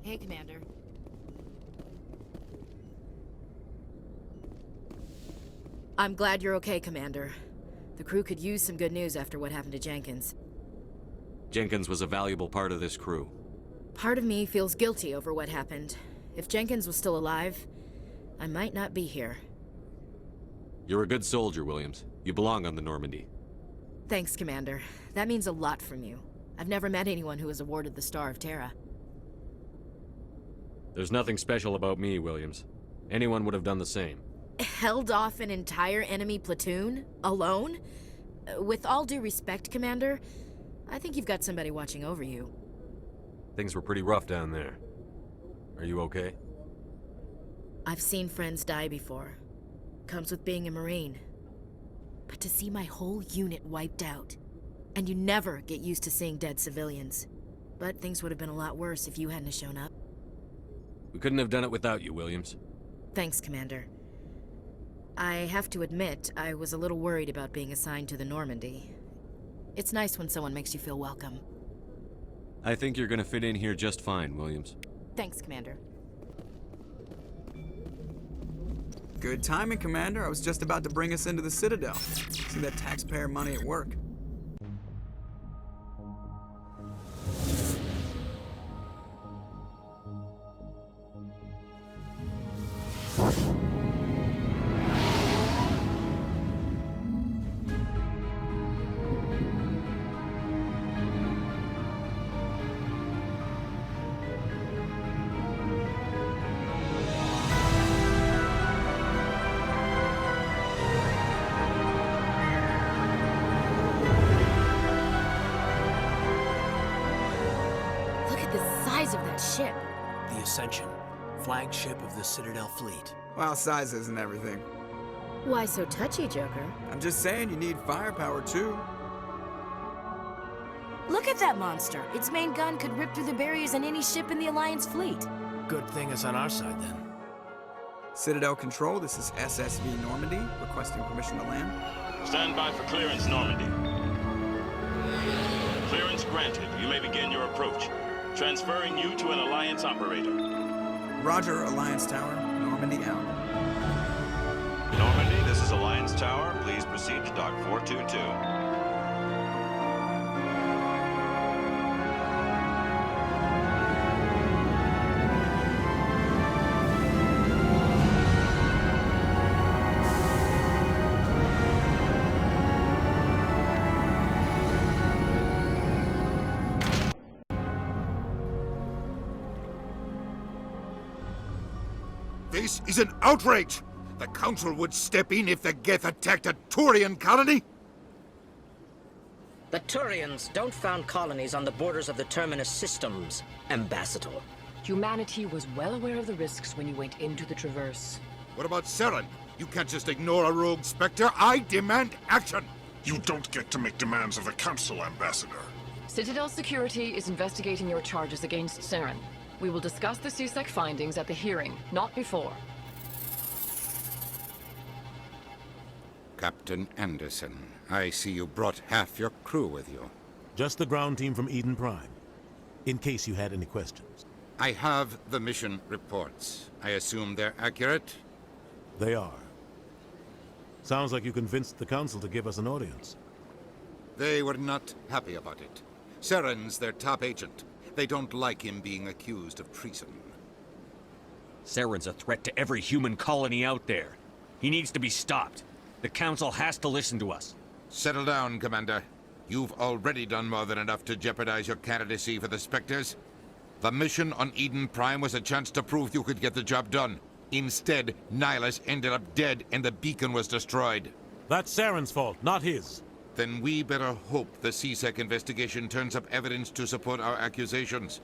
Hey, Commander. I'm glad you're okay, Commander. The crew could use some good news after what happened to Jenkins. Jenkins was a valuable part of this crew. Part of me feels guilty over what happened. If Jenkins was still alive, I might not be here. You're a good soldier, Williams. You belong on the Normandy. Thanks, Commander. That means a lot from you. I've never met anyone who was awarded the Star of Terra. There's nothing special about me, Williams. Anyone would have done the same. Held off an entire enemy platoon? Alone? With all due respect, Commander, I think you've got somebody watching over you. Things were pretty rough down there. Are you okay? I've seen friends die before. Comes with being a Marine. But to see my whole unit wiped out, and you never get used to seeing dead civilians. But things would have been a lot worse if you hadn't shown up. We couldn't have done it without you, Williams. Thanks, Commander. I have to admit, I was a little worried about being assigned to the Normandy. It's nice when someone makes you feel welcome. I think you're gonna fit in here just fine, Williams. Thanks, Commander. Good timing, Commander. I was just about to bring us into the Citadel. See that taxpayer money at work. Of that ship. The Ascension, flagship of the Citadel fleet. Well, size isn't everything. Why so touchy, Joker? I'm just saying you need firepower, too. Look at that monster. Its main gun could rip through the barriers in any ship in the Alliance fleet. Good thing it's on our side, then. Citadel Control, this is SSV Normandy, requesting permission to land. Stand by for clearance, Normandy. Clearance granted. You may begin your approach. Transferring you to an Alliance operator. Roger, Alliance Tower. Normandy out. Normandy, this is Alliance Tower. Please proceed to Dock 422. This is an outrage! The Council would step in if the Geth attacked a Turian colony! The Turians don't found colonies on the borders of the Terminus systems, Ambassador. Humanity was well aware of the risks when you went into the Traverse. What about Saren? You can't just ignore a rogue Spectre. I demand action! You don't get to make demands of the Council, Ambassador. Citadel Security is investigating your charges against Saren. We will discuss the CSEC findings at the hearing, not before. Captain Anderson, I see you brought half your crew with you. Just the ground team from Eden Prime, in case you had any questions. I have the mission reports. I assume they're accurate? They are. Sounds like you convinced the Council to give us an audience. They were not happy about it. Saren's their top agent. They don't like him being accused of treason. Saren's a threat to every human colony out there. He needs to be stopped. The Council has to listen to us. Settle down, Commander. You've already done more than enough to jeopardize your candidacy for the Spectres. The mission on Eden Prime was a chance to prove you could get the job done. Instead, Nihilus ended up dead and the beacon was destroyed. That's Saren's fault, not his. Then we better hope the CSEC investigation turns up evidence to support our accusations.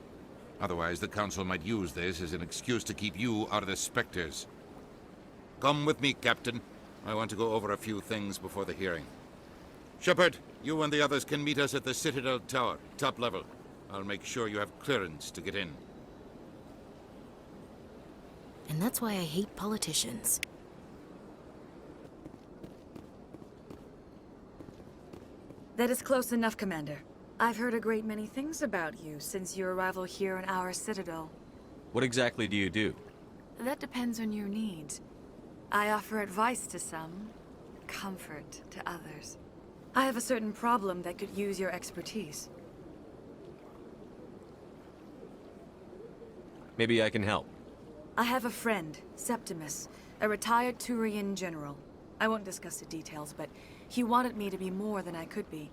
Otherwise, the Council might use this as an excuse to keep you out of the Spectres. Come with me, Captain. I want to go over a few things before the hearing. Shepard, you and the others can meet us at the Citadel Tower, top level. I'll make sure you have clearance to get in. And that's why I hate politicians. That is close enough, Commander. I've heard a great many things about you since your arrival here in our Citadel. What exactly do you do? That depends on your needs. I offer advice to some, comfort to others. I have a certain problem that could use your expertise. Maybe I can help. I have a friend, Septimus, a retired Turian general. I won't discuss the details, but he wanted me to be more than I could be.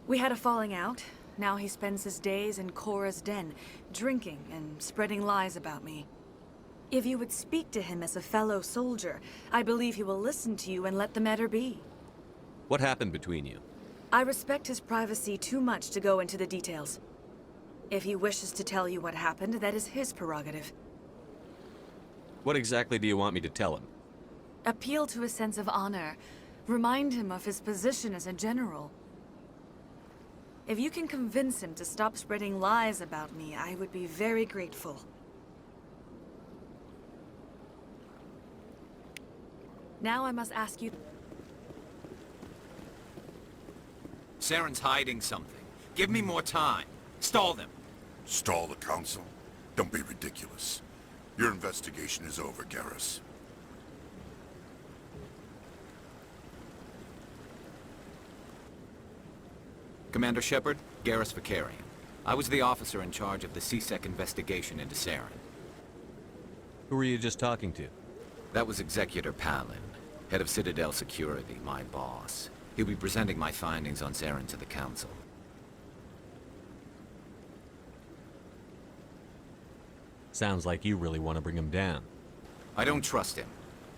We had a falling out. Now he spends his days in Korra's den, drinking and spreading lies about me. If you would speak to him as a fellow soldier, I believe he will listen to you and let the matter be. What happened between you? I respect his privacy too much to go into the details. If he wishes to tell you what happened, that is his prerogative. What exactly do you want me to tell him? Appeal to his sense of honor. Remind him of his position as a general. If you can convince him to stop spreading lies about me, I would be very grateful. Now I must ask you... Saren's hiding something. Give me more time. Stall them. Stall the council? Don't be ridiculous. Your investigation is over, Garrus. Commander Shepard, Garrus Vakarian. I was the officer in charge of the C-Sec investigation into Saren. Who were you just talking to? That was Executor Palin, head of Citadel Security, my boss. He'll be presenting my findings on Saren to the Council. Sounds like you really want to bring him down. I don't trust him.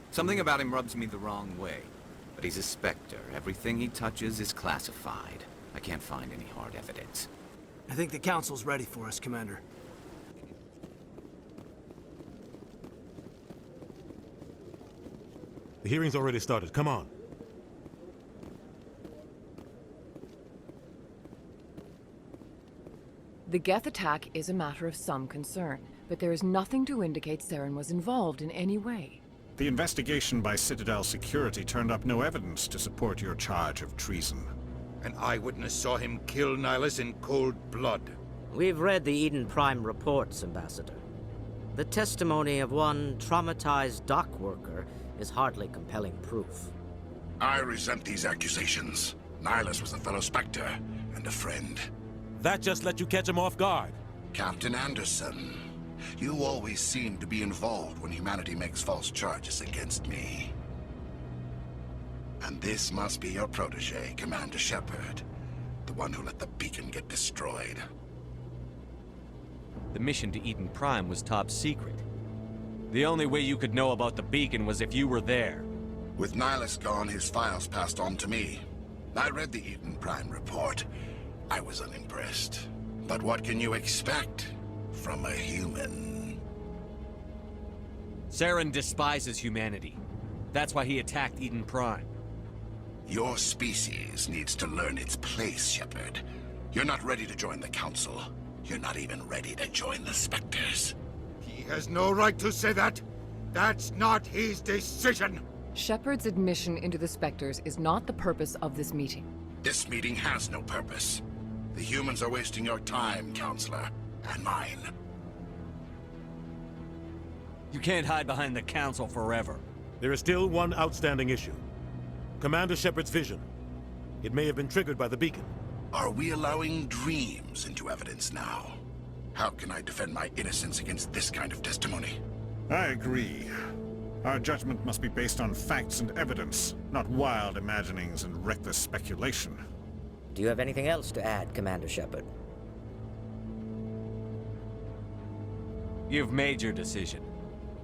Something about him rubs me the wrong way. But he's a Spectre. Everything he touches is classified. I can't find any hard evidence. I think the Council's ready for us, Commander. The hearing's already started. Come on. The Geth attack is a matter of some concern, but there is nothing to indicate Saren was involved in any way. The investigation by Citadel Security turned up no evidence to support your charge of treason. An eyewitness saw him kill Nihilus in cold blood. We've read the Eden Prime reports, Ambassador. The testimony of one traumatized dock worker is hardly compelling proof. I resent these accusations. Nihilus was a fellow Spectre and a friend. That just let you catch him off guard. Captain Anderson, you always seem to be involved when humanity makes false charges against me. And this must be your protege, Commander Shepard. The one who let the beacon get destroyed. The mission to Eden Prime was top secret. The only way you could know about the beacon was if you were there. With Nihilus gone, his files passed on to me. I read the Eden Prime report. I was unimpressed. But what can you expect from a human? Saren despises humanity. That's why he attacked Eden Prime. Your species needs to learn its place, Shepard. You're not ready to join the Council. You're not even ready to join the Spectres. He has no right to say that. That's not his decision. Shepard's admission into the Spectres is not the purpose of this meeting. This meeting has no purpose. The humans are wasting your time, Counselor, and mine. You can't hide behind the Council forever. There is still one outstanding issue. Commander Shepard's vision. It may have been triggered by the beacon. Are we allowing dreams into evidence now? How can I defend my innocence against this kind of testimony? I agree. Our judgment must be based on facts and evidence, not wild imaginings and reckless speculation. Do you have anything else to add, Commander Shepard? You've made your decision.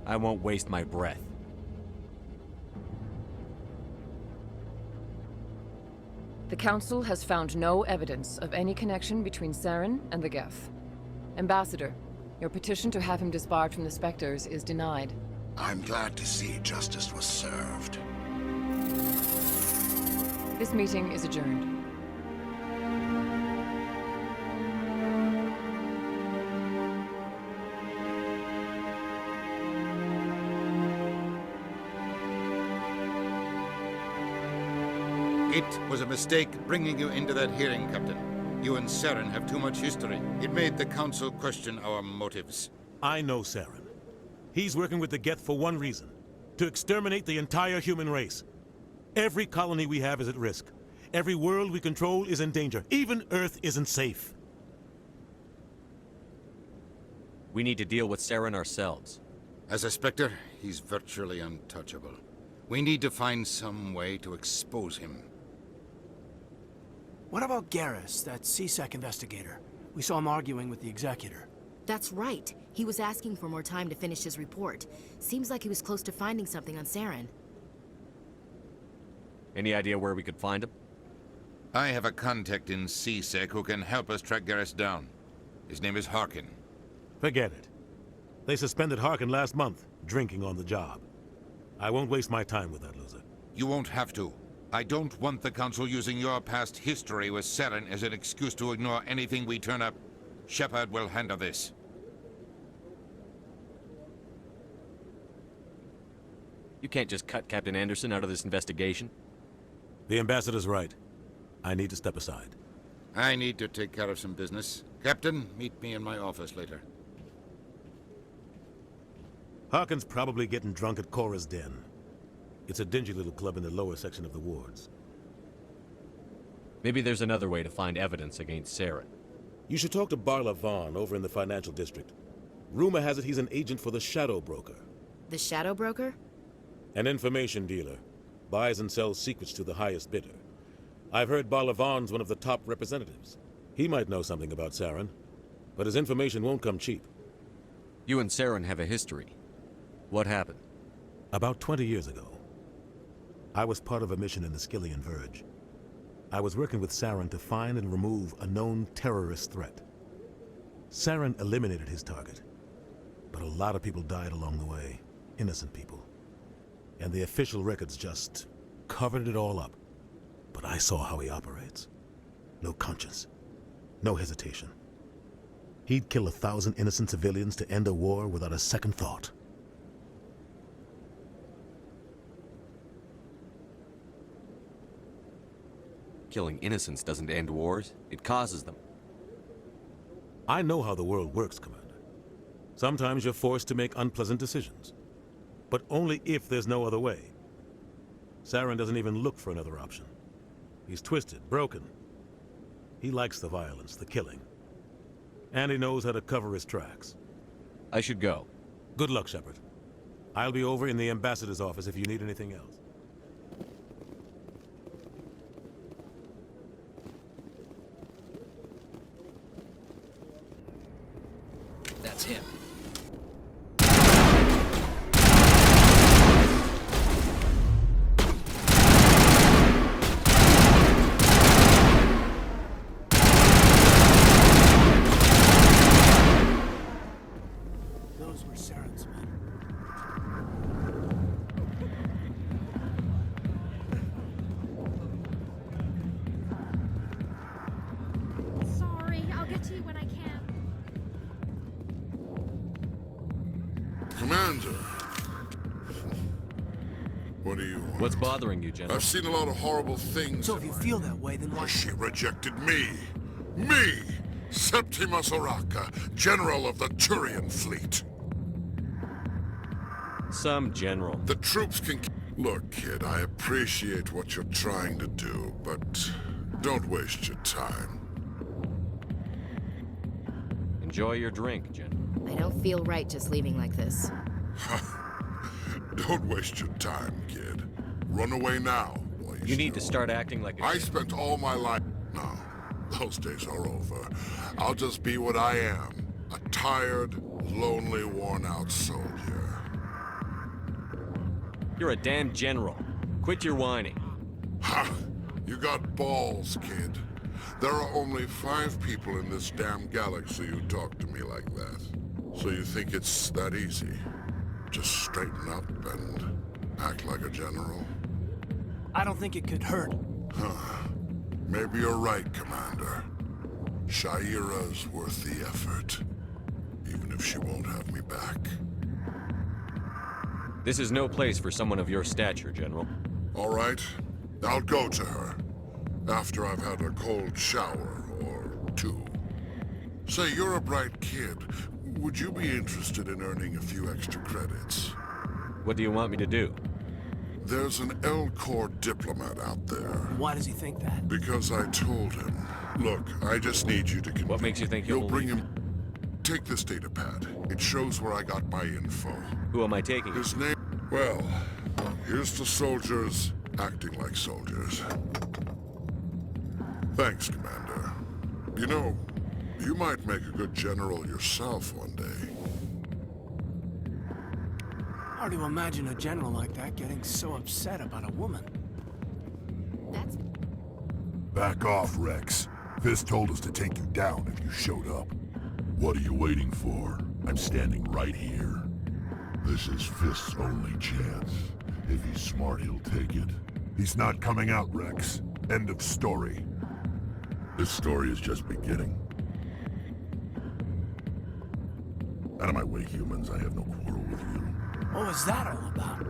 I won't waste my breath. The Council has found no evidence of any connection between Saren and the Geth. Ambassador, your petition to have him disbarred from the Spectres is denied. I'm glad to see justice was served. This meeting is adjourned. It was a mistake bringing you into that hearing, Captain. You and Saren have too much history. It made the Council question our motives. I know Saren. He's working with the Geth for one reason. To exterminate the entire human race. Every colony we have is at risk. Every world we control is in danger. Even Earth isn't safe. We need to deal with Saren ourselves. As a Spectre, he's virtually untouchable. We need to find some way to expose him. What about Garrus, that CSEC investigator? We saw him arguing with the Executor. That's right. He was asking for more time to finish his report. Seems like he was close to finding something on Saren. Any idea where we could find him? I have a contact in CSEC who can help us track Garrus down. His name is Harkin. Forget it. They suspended Harkin last month, drinking on the job. I won't waste my time with that loser. You won't have to. I don't want the Council using your past history with Saren as an excuse to ignore anything we turn up. Shepard will handle this. You can't just cut Captain Anderson out of this investigation. The Ambassador's right. I need to step aside. I need to take care of some business. Captain, meet me in my office later. Harkin's probably getting drunk at Cora's Den. It's a dingy little club in the lower section of the wards. Maybe there's another way to find evidence against Saren. You should talk to Barla Vaughn over in the financial district. Rumor has it he's an agent for the Shadow Broker. The Shadow Broker? An information dealer. Buys and sells secrets to the highest bidder. I've heard Barla Vaughn's one of the top representatives. He might know something about Saren, but his information won't come cheap. You and Saren have a history. What happened? About 20 years ago, I was part of a mission in the Skillian Verge. I was working with Saren to find and remove a known terrorist threat. Saren eliminated his target, but a lot of people died along the way, innocent people. And the official records just covered it all up. But I saw how he operates. No conscience, no hesitation. He'd kill 1,000 innocent civilians to end a war without a second thought. Killing innocents doesn't end wars, it causes them. I know how the world works, Commander. Sometimes you're forced to make unpleasant decisions. But only if there's no other way. Saren doesn't even look for another option. He's twisted, broken. He likes the violence, the killing. And he knows how to cover his tracks. I should go. Good luck, Shepard. I'll be over in the Ambassador's office if you need anything else. That's him. Those were Saren's men. Sorry, I'll get to you when I can. Commander. What do you want? What's bothering you, General? I've seen a lot of horrible things. So if you feel that way, then why... She rejected me. Me! Septimus Oraka, General of the Turian Fleet. Some general. The troops can... Look, kid, I appreciate what you're trying to do, but don't waste your time. Enjoy your drink, General. I don't feel right just leaving like this. Don't waste your time, kid. Run away now. You need to start acting like a... I spent all my life... No, those days are over. I'll just be what I am. A tired, lonely, worn-out soldier. You're a damn general. Quit your whining. Ha! You got balls, kid. There are only 5 people in this damn galaxy who talk to me like that. So you think it's that easy? Just straighten up and act like a general? I don't think it could hurt. Huh. Maybe you're right, Commander. Shaira's worth the effort. Even if she won't have me back. This is no place for someone of your stature, General. All right. I'll go to her. After I've had a cold shower or 2. Say, you're a bright kid. would you be interested in earning a few extra credits? What do you want me to do? There's an L-Corps diplomat out there. Why does he think that? Because I told him. Look, I just need you to convince. What makes you think he'll You'll bring believe? him. Take this data pad. It shows where I got my info. Who am I taking? His name. Well, here's to soldiers acting like soldiers. Thanks, Commander. You know, you might make a good general yourself one day. Hard to imagine a general like that getting so upset about a woman. Back off, Rex. Fist told us to take you down if you showed up. What are you waiting for? I'm standing right here. This is Fist's only chance. If he's smart, he'll take it. He's not coming out, Rex. End of story. This story is just beginning. Out of my way, humans. I have no quarrel with you. What was that all about?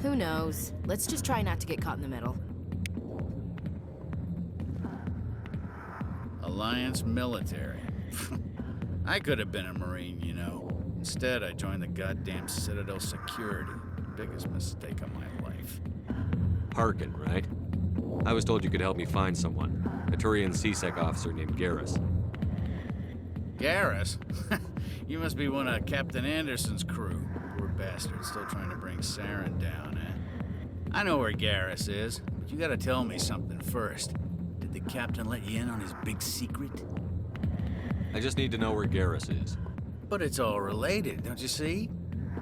Who knows? Let's just try not to get caught in the middle. Alliance military. I could have been a Marine, you know. Instead, I joined the goddamn Citadel security. Biggest mistake of my life. Harkin, right? I was told you could help me find someone. A Turian CSEC officer named Garrus. Garrus? You must be one of Captain Anderson's crew. Poor bastard, still trying to bring Saren down, eh? I know where Garrus is, but you gotta tell me something first. Did the captain let you in on his big secret? I just need to know where Garrus is. But it's all related, don't you see?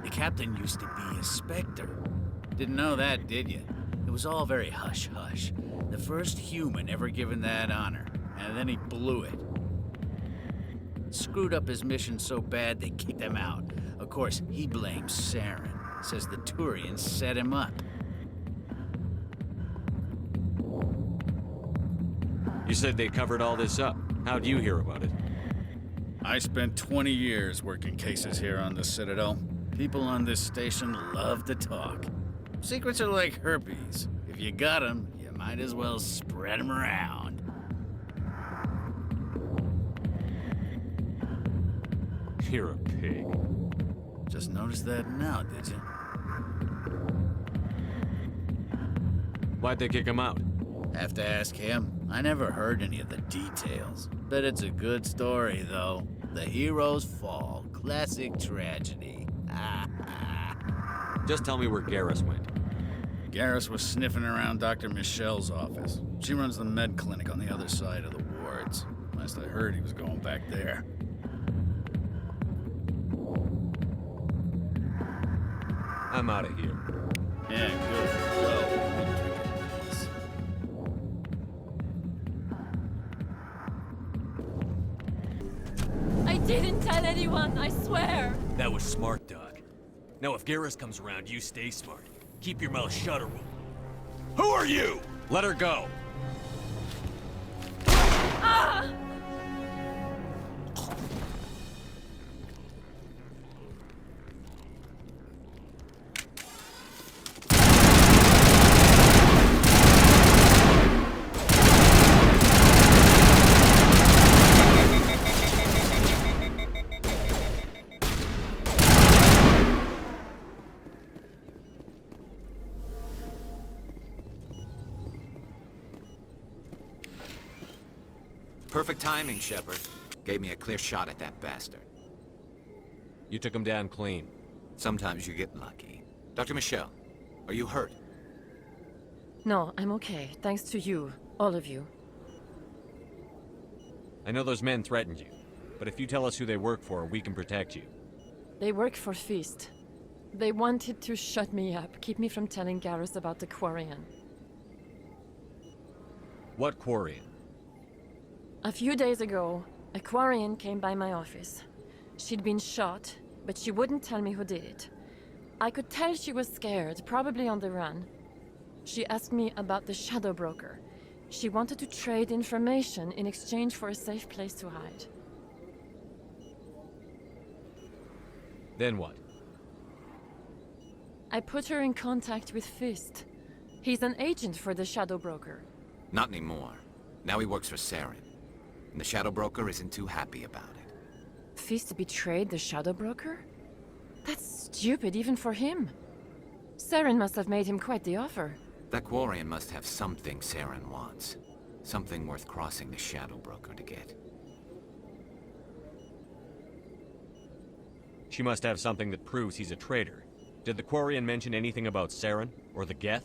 The captain used to be a Spectre. Didn't know that, did you? It was all very hush-hush. The first human ever given that honor, and then he blew it. Screwed up his mission so bad they kicked him out. Of course, he blames Saren. Says the Turians set him up. You said they covered all this up. How'd you hear about it? I spent 20 years working cases here on the Citadel. People on this station love to talk. Secrets are like herpes. If you got them, you might as well spread them around. You're a pig. Just noticed that now, did you? Why'd they kick him out? Have to ask him. I never heard any of the details. Bet it's a good story, though. The hero's fall. Classic tragedy. Just tell me where Garrus went. Garrus was sniffing around Dr. Michelle's office. She runs the med clinic on the other side of the wards. Last I heard, he was going back there. I'm out of here. Yeah, good. Go. I didn't tell anyone, I swear. That was smart, Doc. Now if Garrus comes around, you stay smart. Keep your mouth shut or we'll... Who are you? Let her go. Ah! Perfect timing, Shepard. Gave me a clear shot at that bastard. You took him down clean. Sometimes you get lucky. Dr. Michelle, are you hurt? No, I'm okay. Thanks to you. All of you. I know those men threatened you, but if you tell us who they work for, we can protect you. They work for Feast. They wanted to shut me up, keep me from telling Garrus about the Quarian. What Quarian? A few days ago, a Quarian came by my office. She'd been shot, but she wouldn't tell me who did it. I could tell she was scared, probably on the run. She asked me about the Shadow Broker. She wanted to trade information in exchange for a safe place to hide. Then what? I put her in contact with Fist. He's an agent for the Shadow Broker. Not anymore. Now he works for Saren. And the Shadow Broker isn't too happy about it. Fist betrayed the Shadow Broker? That's stupid even for him. Saren must have made him quite the offer. That Quarian must have something Saren wants. Something worth crossing the Shadow Broker to get. She must have something that proves he's a traitor. Did the Quarian mention anything about Saren or the Geth?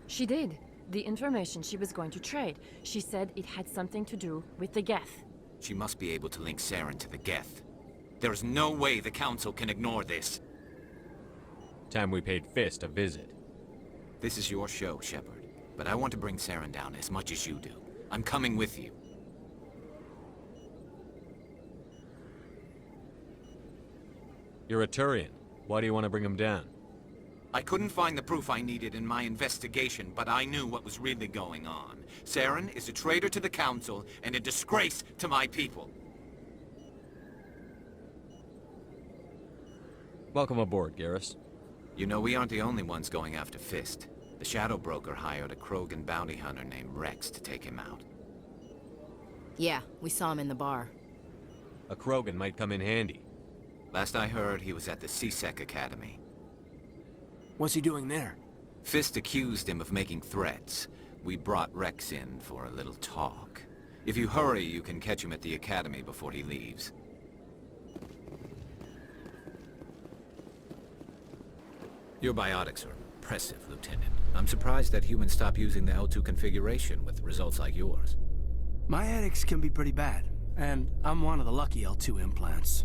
She did. The information she was going to trade. She said it had something to do with the Geth. She must be able to link Saren to the Geth. There is no way the Council can ignore this. Time we paid Fist a visit. This is your show, Shepard. But I want to bring Saren down as much as you do. I'm coming with you. You're a Turian. Why do you want to bring him down? I couldn't find the proof I needed in my investigation, but I knew what was really going on. Saren is a traitor to the Council and a disgrace to my people. Welcome aboard, Garrus. You know, we aren't the only ones going after Fist. The Shadow Broker hired a Krogan bounty hunter named Rex to take him out. Yeah, we saw him in the bar. A Krogan might come in handy. Last I heard, he was at the C-Sec Academy. What's he doing there? Fist accused him of making threats. We brought Rex in for a little talk. If you hurry, you can catch him at the Academy before he leaves. Your biotics are impressive, Lieutenant. I'm surprised that humans stop using the L2 configuration with results like yours. My addicts can be pretty bad, and I'm one of the lucky L2 implants.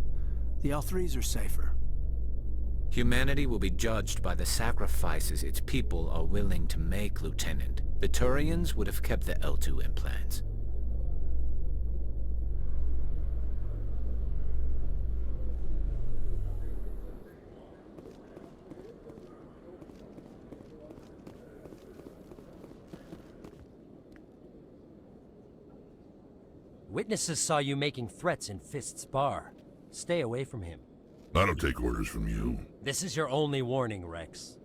The L3s are safer. Humanity will be judged by the sacrifices its people are willing to make, Lieutenant. The Turians would have kept the L2 implants. Witnesses saw you making threats in Fist's bar. Stay away from him. I don't take orders from you. This is your only warning, Rex.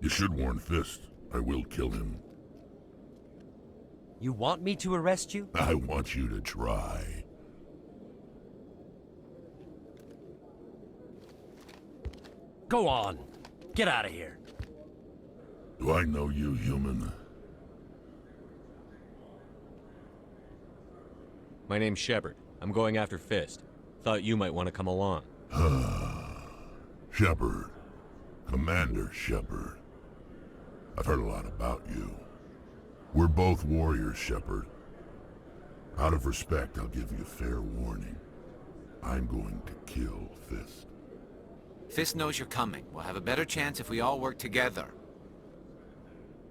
You should warn Fist. I will kill him. You want me to arrest you? I want you to try. Go on. Get out of here. Do I know you, human? My name's Shepard. I'm going after Fist. Thought you might want to come along. Shepard. Commander Shepard. I've heard a lot about you. We're both warriors, Shepard. Out of respect, I'll give you fair warning. I'm going to kill Fist. Fist knows you're coming. We'll have a better chance if we all work together.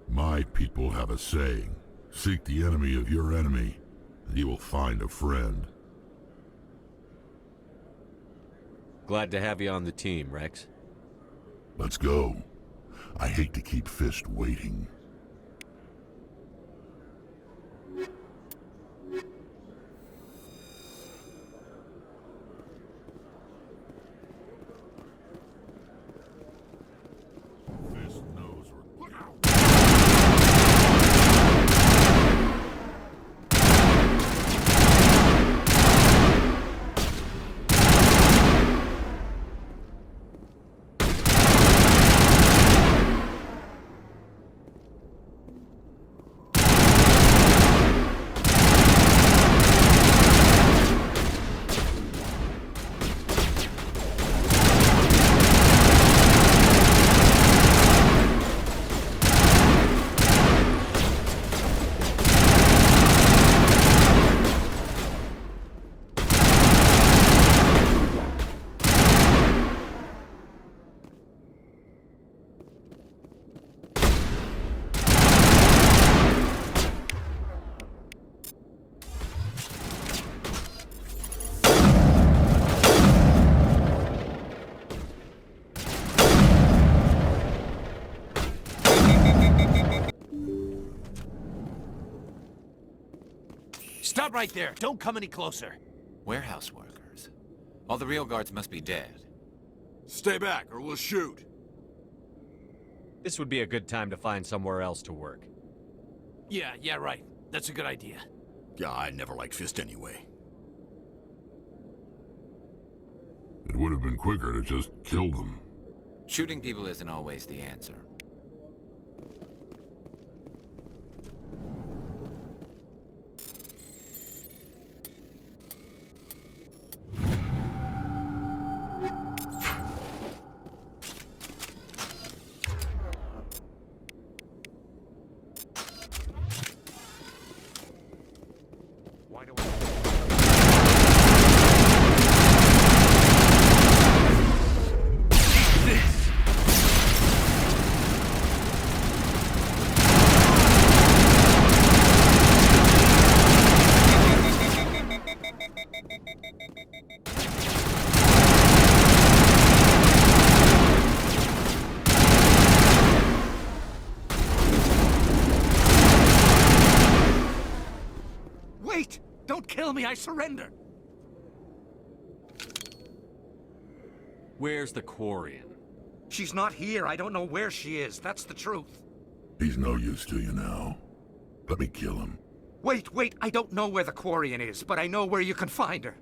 My people have a saying. Seek the enemy of your enemy, and you will find a friend. Glad to have you on the team, Rex. Let's go. I hate to keep Fist waiting. Fist knows we're... Look out! Stop right there. Don't come any closer. Warehouse workers. All the real guards must be dead. Stay back, or we'll shoot. This would be a good time to find somewhere else to work. Yeah, right. That's a good idea. Yeah, I never liked Fist anyway. It would have been quicker to just kill them. Shooting people isn't always the answer. Wait! Don't kill me, I surrender! Where's the Quarian? She's not here. I don't know where she is. That's the truth. He's no use to you now. Let me kill him. Wait, I don't know where the Quarian is, but I know where you can find her.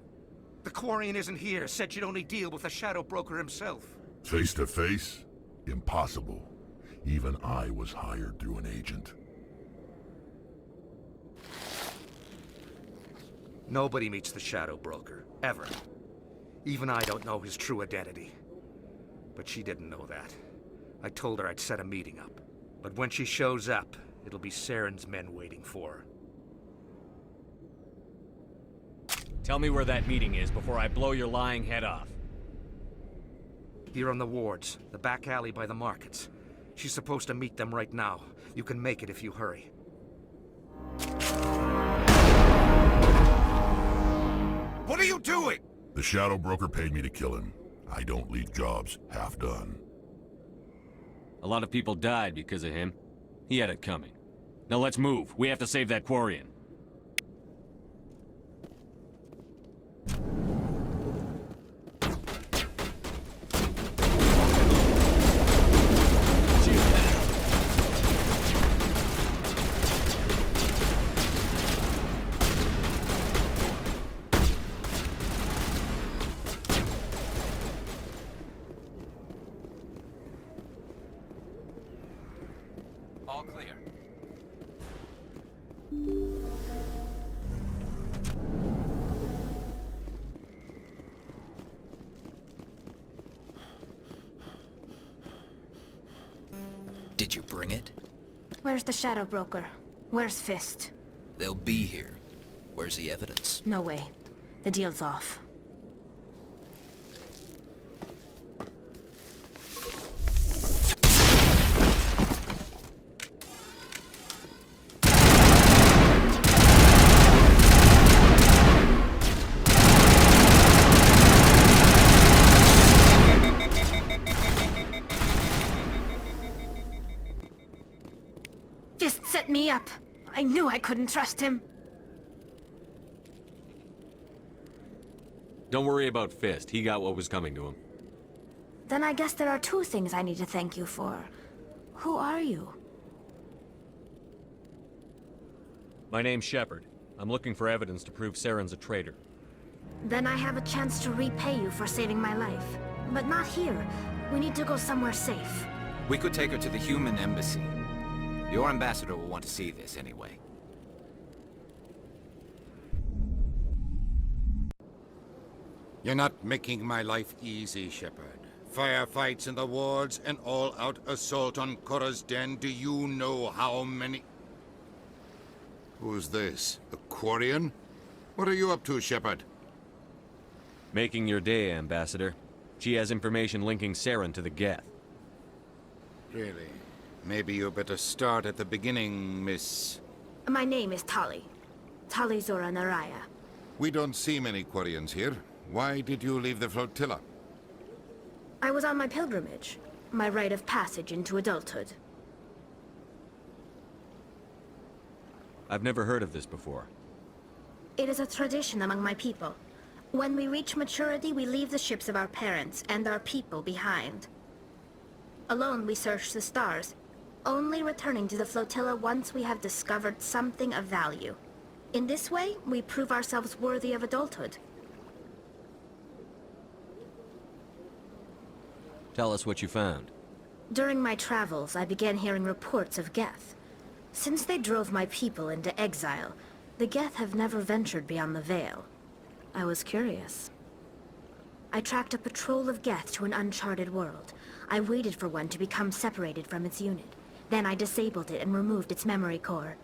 The Quarian isn't here, said she'd only deal with the Shadow Broker himself. Face to face? Impossible. Even I was hired through an agent. Nobody meets the Shadow Broker, ever. Even I don't know his true identity. But she didn't know that. I told her I'd set a meeting up. But when she shows up, it'll be Saren's men waiting for her. Tell me where that meeting is before I blow your lying head off. Here on the wards, the back alley by the markets. She's supposed to meet them right now. You can make it if you hurry. What are you doing? The Shadow Broker paid me to kill him. I don't leave jobs half done. A lot of people died because of him. He had it coming. Now let's move. We have to save that Quarian. All clear. Did you bring it? Where's the Shadow Broker? Where's Fist? They'll be here. Where's the evidence? No way. The deal's off. Fist set me up. I knew I couldn't trust him. Don't worry about Fist. He got what was coming to him. Then I guess there are two things I need to thank you for. Who are you? My name's Shepard. I'm looking for evidence to prove Saren's a traitor. Then I have a chance to repay you for saving my life. But not here. We need to go somewhere safe. We could take her to the human embassy. Your ambassador will want to see this anyway. You're not making my life easy, Shepard. Firefights in the wards, an all-out assault on Korra's den. Do you know how many... Who's this? A Quarian? What are you up to, Shepard? Making your day, Ambassador. She has information linking Saren to the Geth. Really? Maybe you better start at the beginning, Miss... My name is Tali. Tali Zora Naraya. We don't see many Quarians here. Why did you leave the flotilla? I was on my pilgrimage. My rite of passage into adulthood. I've never heard of this before. It is a tradition among my people. When we reach maturity, we leave the ships of our parents and our people behind. Alone, we search the stars, only returning to the flotilla once we have discovered something of value. In this way, we prove ourselves worthy of adulthood. Tell us what you found. During my travels, I began hearing reports of Geth. Since they drove my people into exile, the Geth have never ventured beyond the Veil. I was curious. I tracked a patrol of Geth to an uncharted world. I waited for one to become separated from its unit. Then I disabled it and removed its memory core.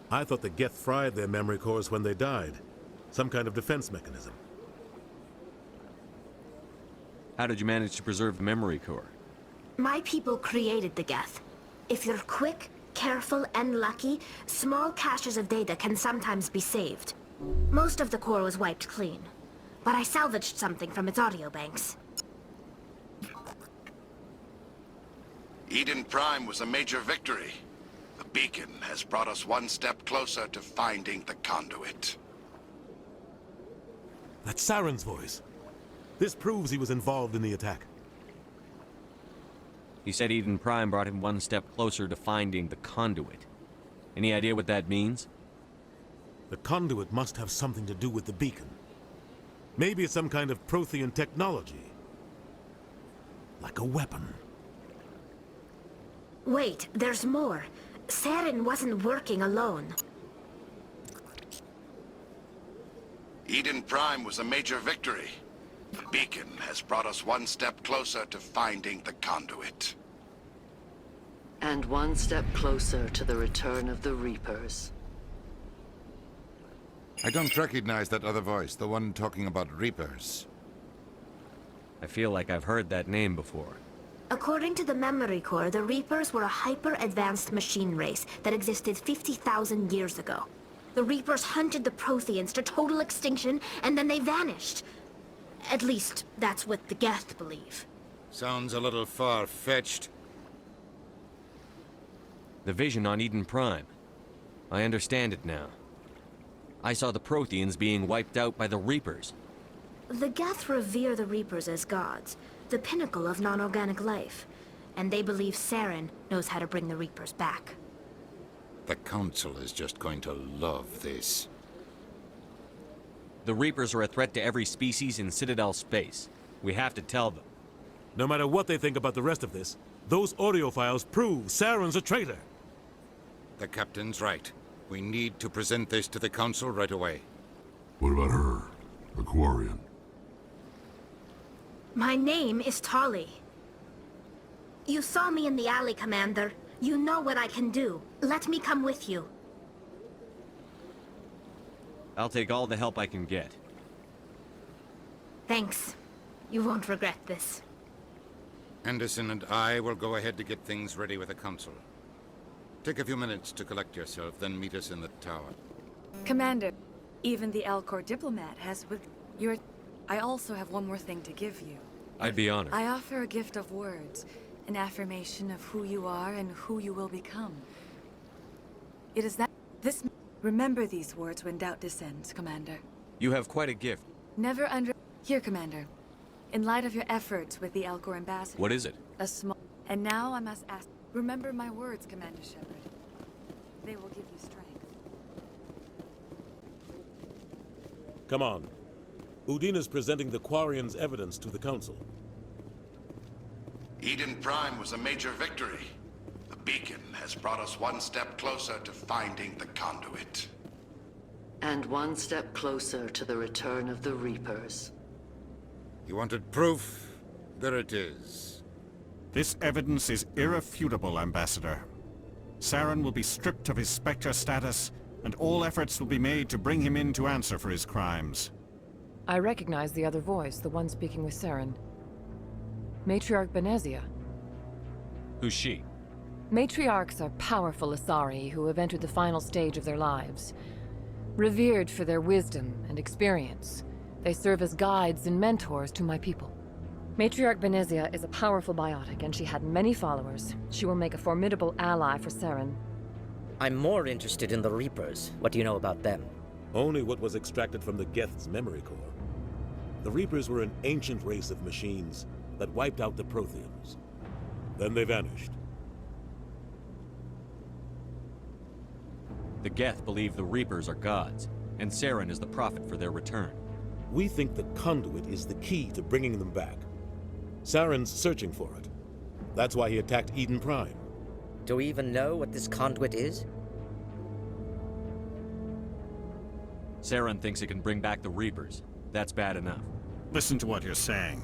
I thought the Geth fried their memory cores when they died. Some kind of defense mechanism. How did you manage to preserve the memory core? My people created the Geth. If you're quick, careful, and lucky, small caches of data can sometimes be saved. Most of the core was wiped clean, but I salvaged something from its audio banks. Eden Prime was a major victory. The beacon has brought us one step closer to finding the conduit. That's Saren's voice. This proves he was involved in the attack. He said Eden Prime brought him one step closer to finding the conduit. Any idea what that means? The conduit must have something to do with the beacon. Maybe it's some kind of Prothean technology. Like a weapon. Wait, there's more. Saren wasn't working alone. Eden Prime was a major victory. The beacon has brought us one step closer to finding the conduit. And one step closer to the return of the Reapers. I don't recognize that other voice, the one talking about Reapers. I feel like I've heard that name before. According to the memory core, the Reapers were a hyper-advanced machine race that existed 50,000 years ago. The Reapers hunted the Protheans to total extinction, and then they vanished. At least, that's what the Geth believe. Sounds a little far-fetched. The vision on Eden Prime. I understand it now. I saw the Protheans being wiped out by the Reapers. The Geth revere the Reapers as gods, the pinnacle of non-organic life. And they believe Saren knows how to bring the Reapers back. The Council is just going to love this. The Reapers are a threat to every species in Citadel space. We have to tell them. No matter what they think about the rest of this, those audio files prove Saren's a traitor. The Captain's right. We need to present this to the Council right away. What about her? Aquarian. My name is Tali. You saw me in the alley, Commander. You know what I can do. Let me come with you. I'll take all the help I can get. Thanks. You won't regret this. Anderson and I will go ahead to get things ready with the Council. Take a few minutes to collect yourself, then meet us in the tower. Commander, even the Alcor diplomat has with your... I also have one more thing to give you. I'd be honored. I offer a gift of words, an affirmation of who you are and who you will become. It is that... This... Remember these words when doubt descends, Commander. You have quite a gift. Never under... Here, Commander. In light of your efforts with the Alcor ambassador... What is it? A small... And now I must ask... Remember my words, Commander Shepard. They will give you strength. Come on. Udina's presenting the Quarian's evidence to the Council. Eden Prime was a major victory. The beacon has brought us one step closer to finding the conduit. And one step closer to the return of the Reapers. You wanted proof? There it is. This evidence is irrefutable, Ambassador. Saren will be stripped of his Spectre status, and all efforts will be made to bring him in to answer for his crimes. I recognize the other voice, the one speaking with Saren. Matriarch Benezia. Who's she? Matriarchs are powerful Asari who have entered the final stage of their lives. Revered for their wisdom and experience, they serve as guides and mentors to my people. Matriarch Benezia is a powerful biotic, and she had many followers. She will make a formidable ally for Saren. I'm more interested in the Reapers. What do you know about them? Only what was extracted from the Geth's memory core. The Reapers were an ancient race of machines that wiped out the Protheans. Then they vanished. The Geth believe the Reapers are gods, and Saren is the prophet for their return. We think the conduit is the key to bringing them back. Saren's searching for it. That's why he attacked Eden Prime. Do we even know what this conduit is? Saren thinks it can bring back the Reapers. That's bad enough. Listen to what you're saying.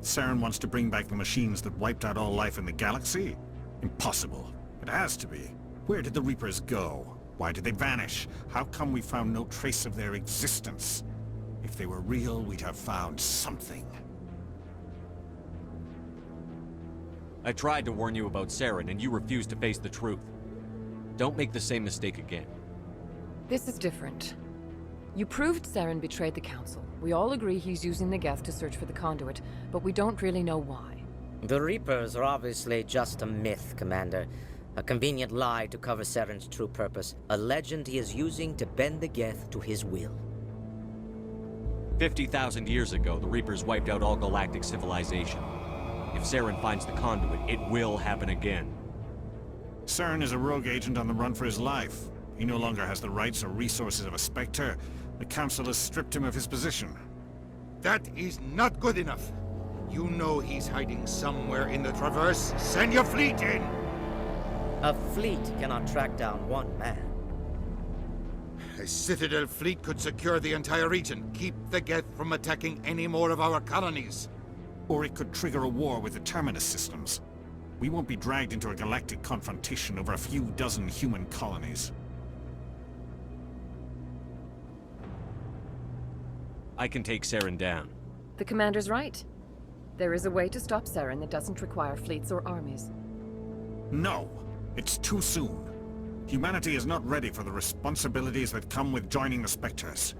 Saren wants to bring back the machines that wiped out all life in the galaxy? Impossible. It has to be. Where did the Reapers go? Why did they vanish? How come we found no trace of their existence? If they were real, we'd have found something. I tried to warn you about Saren, and you refused to face the truth. Don't make the same mistake again. This is different. You proved Saren betrayed the Council. We all agree he's using the Geth to search for the conduit, but we don't really know why. The Reapers are obviously just a myth, Commander. A convenient lie to cover Saren's true purpose. A legend he is using to bend the Geth to his will. 50,000 years ago, the Reapers wiped out all galactic civilization. If Saren finds the conduit, it will happen again. Saren is a rogue agent on the run for his life. He no longer has the rights or resources of a Spectre. The Council has stripped him of his position. That is not good enough. You know he's hiding somewhere in the Traverse. Send your fleet in! A fleet cannot track down one man. A Citadel fleet could secure the entire region, keep the Geth from attacking any more of our colonies. Or it could trigger a war with the Terminus systems. We won't be dragged into a galactic confrontation over a few dozen human colonies. I can take Saren down. The Commander's right. There is a way to stop Saren that doesn't require fleets or armies. No! It's too soon. Humanity is not ready for the responsibilities that come with joining the Spectres.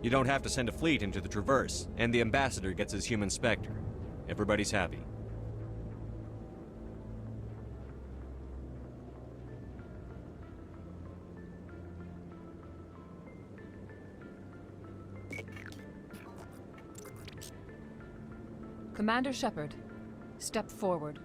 You don't have to send a fleet into the Traverse, and the Ambassador gets his human Spectre. Everybody's happy. Commander Shepard, step forward.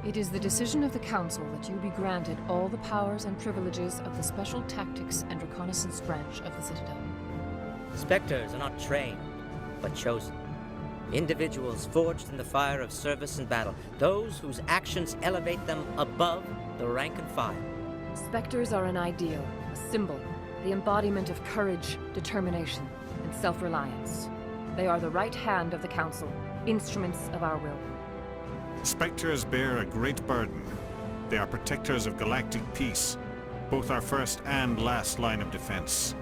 It is the decision of the Council that you be granted all the powers and privileges of the Special Tactics and Reconnaissance Branch of the Citadel. Spectres are not trained, but chosen. Individuals forged in the fire of service and battle. Those whose actions elevate them above the rank and file. Spectres are an ideal, a symbol, the embodiment of courage, determination, and self-reliance. They are the right hand of the Council, instruments of our will. Spectres bear a great burden. They are protectors of galactic peace, both our first and last line of defense.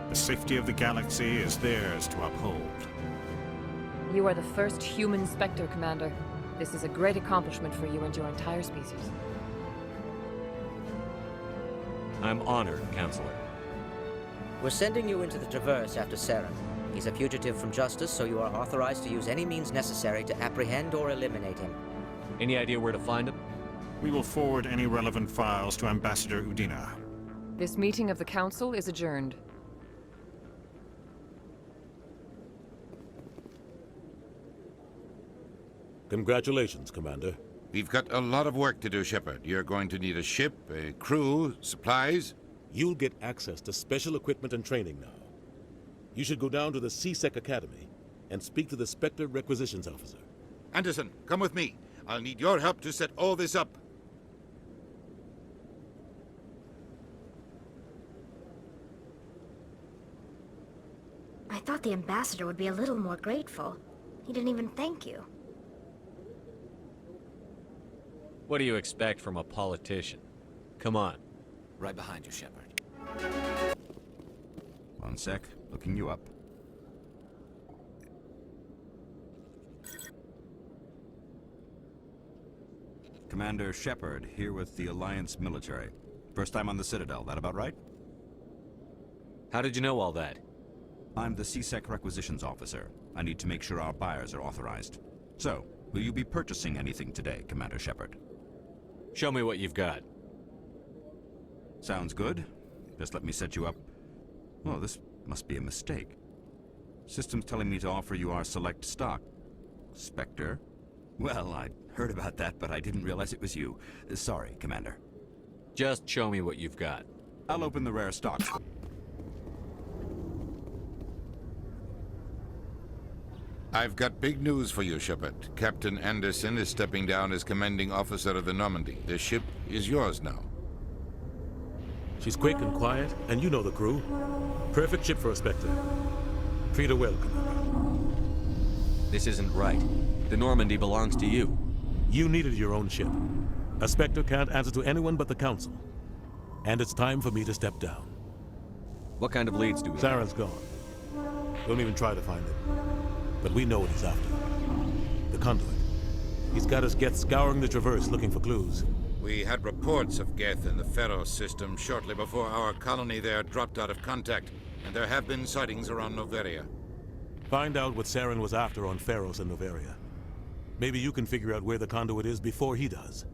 The safety of the galaxy is theirs to uphold. You are the first human Spectre, Commander. This is a great accomplishment for you and your entire species. I'm honored, Counselor. We're sending you into the Traverse after Saren. He's a fugitive from justice, so you are authorized to use any means necessary to apprehend or eliminate him. Any idea where to find him? We will forward any relevant files to Ambassador Udina. This meeting of the Council is adjourned. Congratulations, Commander. We've got a lot of work to do, Shepard. You're going to need a ship, a crew, supplies. You'll get access to special equipment and training now. You should go down to the C-Sec Academy and speak to the Spectre Requisitions Officer. Anderson, come with me. I'll need your help to set all this up. I thought the ambassador would be a little more grateful. He didn't even thank you. What do you expect from a politician? Come on. Right behind you, Shepard. One sec. Looking you up. Commander Shepard, here with the Alliance military. First time on the Citadel, that about right? How did you know all that? I'm the C-Sec Requisitions Officer. I need to make sure our buyers are authorized. So, will you be purchasing anything today, Commander Shepard? Show me what you've got. Sounds good. Just let me set you up. Oh, this must be a mistake. System's telling me to offer you our select stock. Spectre? Well, I'd heard about that, but I didn't realize it was you. Sorry, Commander. Just show me what you've got. I'll open the rare stock. I've got big news for you, Shepard. Captain Anderson is stepping down as commanding officer of the Normandy. The ship is yours now. She's quick and quiet, and you know the crew. Perfect ship for a Spectre. Treat her well, Commander. This isn't right. The Normandy belongs to you. You needed your own ship. A Spectre can't answer to anyone but the Council. And it's time for me to step down. What kind of leads do we have? Saren's gone. Don't even try to find him. But we know what he's after. The conduit. He's got us Geth scouring the Traverse looking for clues. We had reports of Geth in the Pharos system shortly before our colony there dropped out of contact, and there have been sightings around Noveria. Find out what Saren was after on Pharos and Noveria. Maybe you can figure out where the conduit is before he does.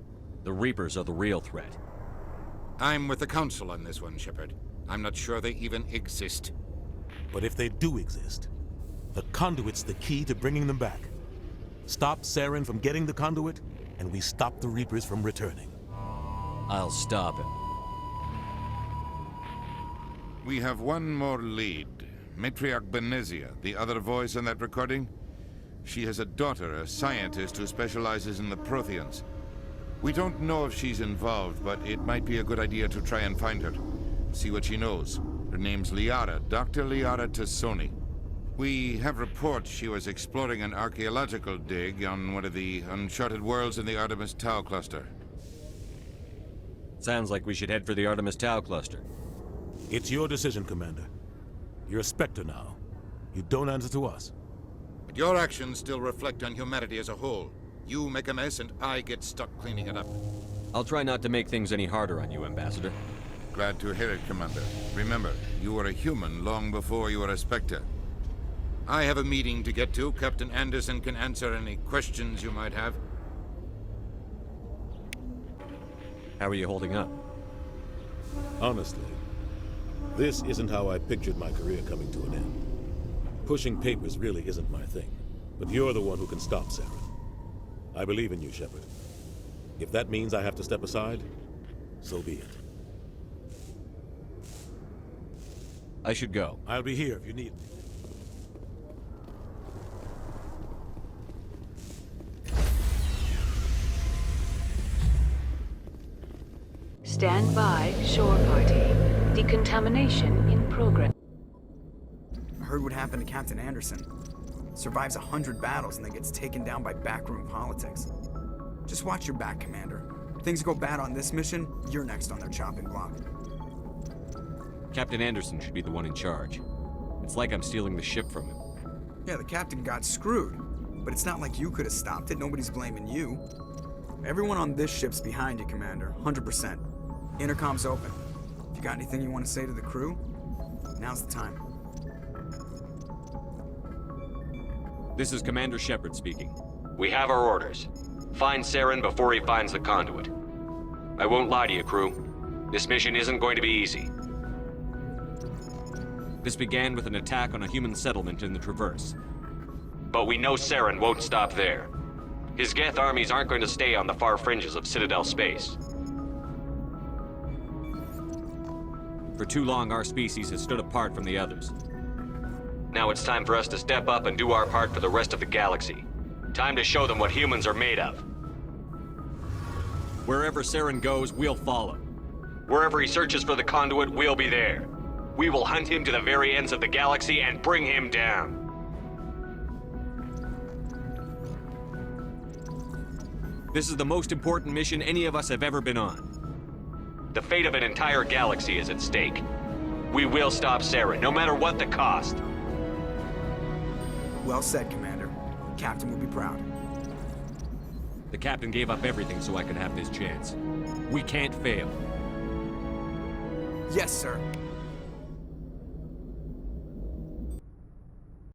The Reapers are the real threat. I'm with the Council on this one, Shepard. I'm not sure they even exist. But if they do exist, the conduit's the key to bringing them back. Stop Saren from getting the conduit, and we stop the Reapers from returning. I'll stop him. We have one more lead. Matriarch Benezia, the other voice in that recording. She has a daughter, a scientist who specializes in the Protheans. We don't know if she's involved, but it might be a good idea to try and find her. See what she knows. Her name's Liara, Dr. Liara Tassoni. We have reports she was exploring an archaeological dig on one of the uncharted worlds in the Artemis Tau cluster. Sounds like we should head for the Artemis Tau cluster. It's your decision, Commander. You're a Spectre now. You don't answer to us. But your actions still reflect on humanity as a whole. You make a mess and I get stuck cleaning it up. I'll try not to make things any harder on you, Ambassador. Glad to hear it, Commander. Remember, you were a human long before you were a Spectre. I have a meeting to get to. Captain Anderson can answer any questions you might have. How are you holding up? Honestly, this isn't how I pictured my career coming to an end. Pushing papers really isn't my thing, but you're the one who can stop Saren. I believe in you, Shepard. If that means I have to step aside, so be it. I should go. I'll be here if you need me. Stand by, shore party. Decontamination in progress. I heard what happened to Captain Anderson. Survives 100 battles and then gets taken down by backroom politics. Just watch your back, Commander. Things go bad on this mission, you're next on their chopping block. Captain Anderson should be the one in charge. It's like I'm stealing the ship from him. Yeah, the captain got screwed. But it's not like you could have stopped it. Nobody's blaming you. Everyone on this ship's behind you, Commander. 100%. Intercom's open. If you got anything you want to say to the crew, now's the time. This is Commander Shepard speaking. We have our orders. Find Saren before he finds the conduit. I won't lie to you, crew. This mission isn't going to be easy. This began with an attack on a human settlement in the Traverse. But we know Saren won't stop there. His Geth armies aren't going to stay on the far fringes of Citadel space. For too long, our species has stood apart from the others. Now it's time for us to step up and do our part for the rest of the galaxy. Time to show them what humans are made of. Wherever Saren goes, we'll follow. Wherever he searches for the conduit, we'll be there. We will hunt him to the very ends of the galaxy and bring him down. This is the most important mission any of us have ever been on. The fate of an entire galaxy is at stake. We will stop Saren, no matter what the cost. Well said, Commander. Captain will be proud. The captain gave up everything so I could have this chance. We can't fail. Yes, sir.